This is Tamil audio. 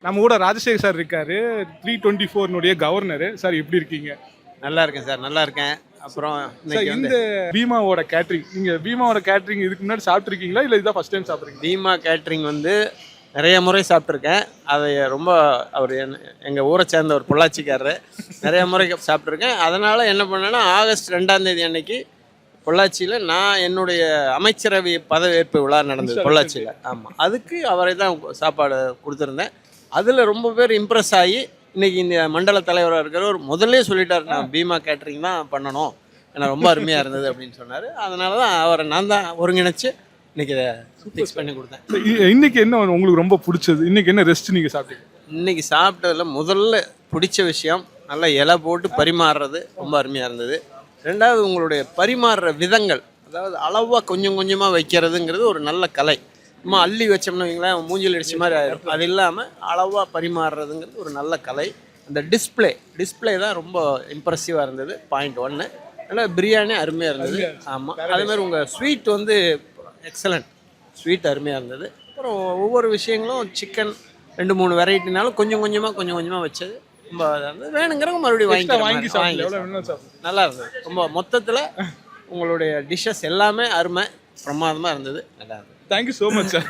நம்ம கூட ராஜசேகர் சார் இருக்காரு, 324 கவர்னர் சார். எப்படி இருக்கீங்க? நல்லா இருக்கேன் சார், நல்லா இருக்கேன். அப்புறம் இந்த பீமாவோட கேட்டரிங், நீங்க பீமாவோட கேட்டரிங் இதுக்கு முன்னாடி சாப்பிட்டுருக்கீங்களா இல்லை இதுதான் ஃபர்ஸ்ட் டைம் சாப்பிட்றீங்க? பீமா கேட்ரிங் வந்து நிறைய முறை சாப்பிட்ருக்கேன். அதை ரொம்ப அவர் எங்கள் ஊரை சேர்ந்த ஒரு பொள்ளாச்சிக்காரரு, நிறைய முறை சாப்பிட்ருக்கேன். அதனால் என்ன பண்ணேன்னா, ஆகஸ்ட் 2ஆம் தேதி அன்னைக்கு பொள்ளாச்சியில் நான் என்னுடைய அமைச்சரவை பதவியேற்பு விழா நடந்தது பொள்ளாச்சியில். ஆமாம், அதுக்கு அவரை தான் சாப்பாடு கொடுத்துருந்தேன். அதில் ரொம்ப பேர் இம்ப்ரெஸ் ஆகி இன்றைக்கி இந்த மண்டல தலைவராக இருக்கிறவர் முதல்ல சொல்லிட்டார், நான் பீமா கேட்ரிங் தான் பண்ணணும், ஏன்னா ரொம்ப அருமையாக இருந்தது அப்படின்னு சொன்னார். அதனால தான் அவரை நான் தான் ஒருங்கிணைச்சு இன்றைக்கி இதை ஃபிக்ஸ் பண்ணி கொடுத்தேன். இன்னைக்கு என்ன உங்களுக்கு ரொம்ப பிடிச்சது? இன்னைக்கு என்ன ரெஸ்ட் நீங்கள் சாப்பிட்டீங்க? இன்றைக்கி சாப்பிட்டதில் முதல்ல பிடிச்ச விஷயம், நல்லா இலை போட்டு பரிமாறுறது ரொம்ப அருமையாக இருந்தது. ரெண்டாவது, உங்களுடைய பரிமாறுற விதங்கள், அதாவது அளவாக கொஞ்சம் கொஞ்சமாக வைக்கிறதுங்கிறது ஒரு நல்ல கலை. சும்மா அள்ளி வச்சோம்னு வைங்களேன், மூஞ்சில் அடிச்ச மாதிரி ஆயிடும். அது இல்லாமல் அளவாக பரிமாறுறதுங்கிறது ஒரு நல்ல கலை. அந்த டிஸ்பிளே தான் ரொம்ப இம்ப்ரெசிவாக இருந்தது. பாயிண்ட் 1. அதனால் பிரியாணி அருமையாக இருந்தது. ஆமாம், அதேமாதிரி உங்கள் ஸ்வீட் வந்து எக்ஸலண்ட், ஸ்வீட் அருமையாக இருந்தது. அப்புறம் ஒவ்வொரு விஷயங்களும் சிக்கன் 2-3 வெரைட்டினாலும் கொஞ்சம் கொஞ்சமாக வச்சது ரொம்ப இருந்தது. வேணுங்கிறவங்க மறுபடியும் வாங்கி நல்லா இருந்தது. ரொம்ப மொத்தத்தில் உங்களுடைய டிஷ்ஷஸ் எல்லாமே அருமை, பிரமாதமாக இருந்தது. நல்லா இருந்தது. Thank you so much sir.